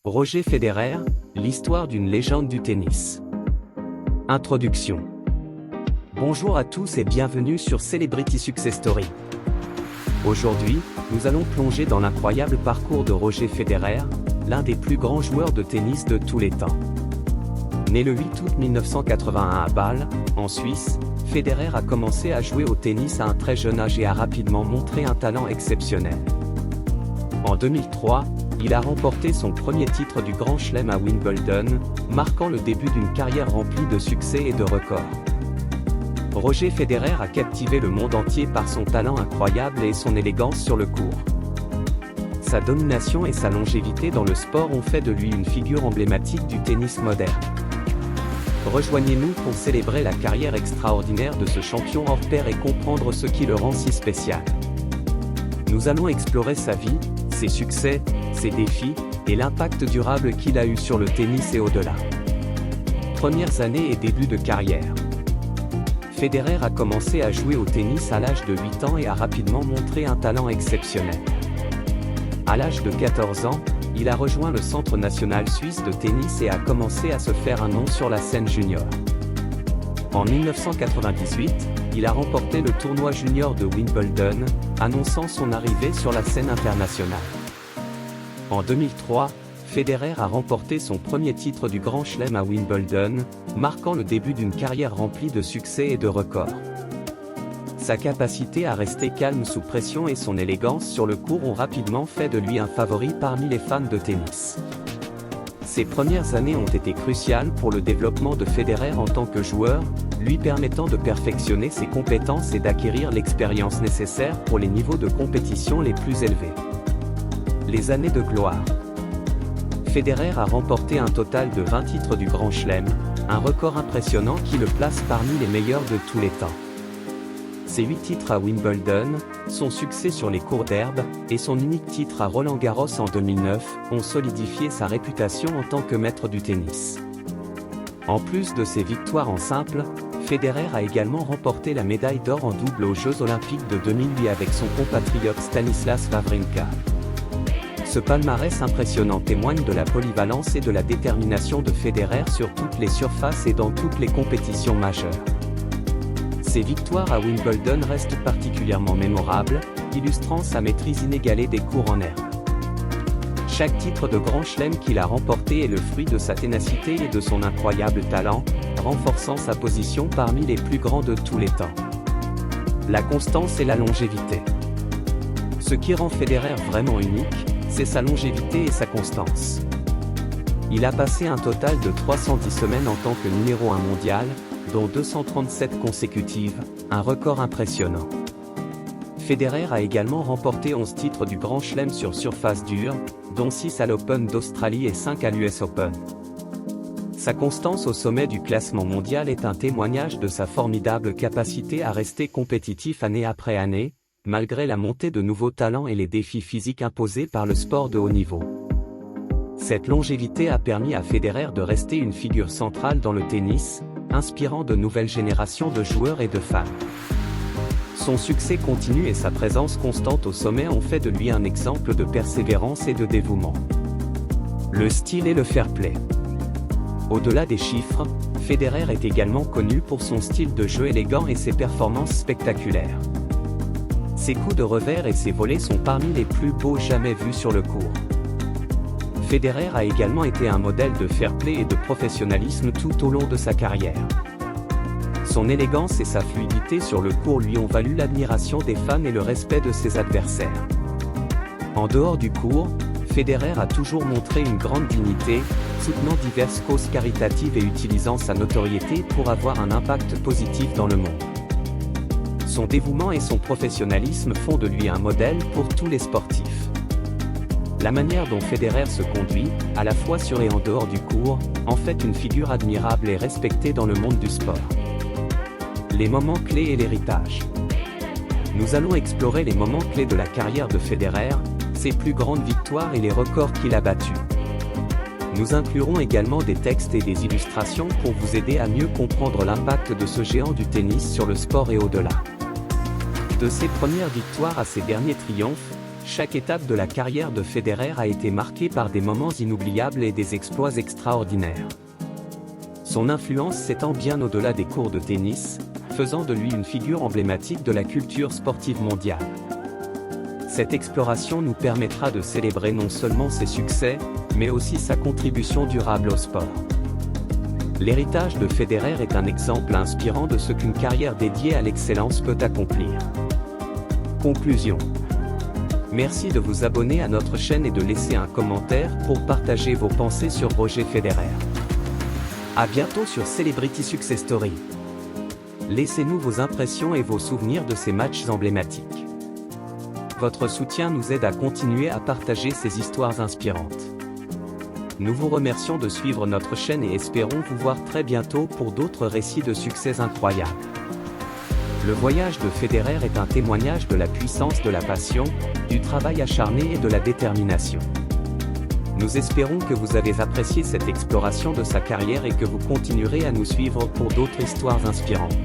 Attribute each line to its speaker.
Speaker 1: Roger Federer, l'histoire d'une légende du tennis. Introduction. Bonjour à tous et bienvenue sur Celebrity Success Story. Aujourd'hui, nous allons plonger dans l'incroyable parcours de Roger Federer, l'un des plus grands joueurs de tennis de tous les temps. Né le 8 août 1981 à Bâle, en Suisse, Federer a commencé à jouer au tennis à un très jeune âge et a rapidement montré un talent exceptionnel. En 2003, il a remporté son premier titre du Grand Chelem à Wimbledon, marquant le début d'une carrière remplie de succès et de records. Roger Federer a captivé le monde entier par son talent incroyable et son élégance sur le court. Sa domination et sa longévité dans le sport ont fait de lui une figure emblématique du tennis moderne. Rejoignez-nous pour célébrer la carrière extraordinaire de ce champion hors pair et comprendre ce qui le rend si spécial. Nous allons explorer sa vie, ses succès, ses défis, et l'impact durable qu'il a eu sur le tennis et au-delà. Premières années et début de carrière. Federer a commencé à jouer au tennis à l'âge de 8 ans et a rapidement montré un talent exceptionnel. À l'âge de 14 ans, il a rejoint le Centre national suisse de tennis et a commencé à se faire un nom sur la scène junior. En 1998, il a remporté le tournoi junior de Wimbledon, annonçant son arrivée sur la scène internationale. En 2003, Federer a remporté son premier titre du Grand Chelem à Wimbledon, marquant le début d'une carrière remplie de succès et de records. Sa capacité à rester calme sous pression et son élégance sur le court ont rapidement fait de lui un favori parmi les fans de tennis. Ses premières années ont été cruciales pour le développement de Federer en tant que joueur, lui permettant de perfectionner ses compétences et d'acquérir l'expérience nécessaire pour les niveaux de compétition les plus élevés. Les années de gloire. Federer a remporté un total de 20 titres du Grand Chelem, un record impressionnant qui le place parmi les meilleurs de tous les temps. Ses 8 titres à Wimbledon, son succès sur les courts d'herbe, et son unique titre à Roland-Garros en 2009, ont solidifié sa réputation en tant que maître du tennis. En plus de ses victoires en simple, Federer a également remporté la médaille d'or en double aux Jeux Olympiques de 2008 avec son compatriote Stanislas Wawrinka. Ce palmarès impressionnant témoigne de la polyvalence et de la détermination de Federer sur toutes les surfaces et dans toutes les compétitions majeures. Ses victoires à Wimbledon restent particulièrement mémorables, illustrant sa maîtrise inégalée des courts en herbe. Chaque titre de Grand Chelem qu'il a remporté est le fruit de sa ténacité et de son incroyable talent, renforçant sa position parmi les plus grands de tous les temps. La constance et la longévité. Ce qui rend Federer vraiment unique, c'est sa longévité et sa constance. Il a passé un total de 310 semaines en tant que numéro 1 mondial, dont 237 consécutives, un record impressionnant. Federer a également remporté 11 titres du Grand Chelem sur surface dure, dont 6 à l'Open d'Australie et 5 à l'US Open. Sa constance au sommet du classement mondial est un témoignage de sa formidable capacité à rester compétitif année après année, malgré la montée de nouveaux talents et les défis physiques imposés par le sport de haut niveau. Cette longévité a permis à Federer de rester une figure centrale dans le tennis, inspirant de nouvelles générations de joueurs et de fans. Son succès continu et sa présence constante au sommet ont fait de lui un exemple de persévérance et de dévouement. Le style et le fair-play. Au-delà des chiffres, Federer est également connu pour son style de jeu élégant et ses performances spectaculaires. Ses coups de revers et ses volées sont parmi les plus beaux jamais vus sur le court. Federer a également été un modèle de fair-play et de professionnalisme tout au long de sa carrière. Son élégance et sa fluidité sur le court lui ont valu l'admiration des fans et le respect de ses adversaires. En dehors du court, Federer a toujours montré une grande dignité, soutenant diverses causes caritatives et utilisant sa notoriété pour avoir un impact positif dans le monde. Son dévouement et son professionnalisme font de lui un modèle pour tous les sportifs. La manière dont Federer se conduit, à la fois sur et en dehors du court, en fait une figure admirable et respectée dans le monde du sport. Les moments clés et l'héritage. Nous allons explorer les moments clés de la carrière de Federer, ses plus grandes victoires et les records qu'il a battus. Nous inclurons également des textes et des illustrations pour vous aider à mieux comprendre l'impact de ce géant du tennis sur le sport et au-delà. De ses premières victoires à ses derniers triomphes, Chaque étape de la carrière de Federer a été marquée par des moments inoubliables et des exploits extraordinaires. Son influence s'étend bien au-delà des cours de tennis, faisant de lui une figure emblématique de la culture sportive mondiale. Cette exploration nous permettra de célébrer non seulement ses succès, mais aussi sa contribution durable au sport. L'héritage de Federer est un exemple inspirant de ce qu'une carrière dédiée à l'excellence peut accomplir. Conclusion. Merci de vous abonner à notre chaîne et de laisser un commentaire pour partager vos pensées sur Roger Federer. À bientôt sur Celebrity Success Story. Laissez-nous vos impressions et vos souvenirs de ces matchs emblématiques. Votre soutien nous aide à continuer à partager ces histoires inspirantes. Nous vous remercions de suivre notre chaîne et espérons vous voir très bientôt pour d'autres récits de succès incroyables. Le voyage de Federer est un témoignage de la puissance de la passion, du travail acharné et de la détermination. Nous espérons que vous avez apprécié cette exploration de sa carrière et que vous continuerez à nous suivre pour d'autres histoires inspirantes.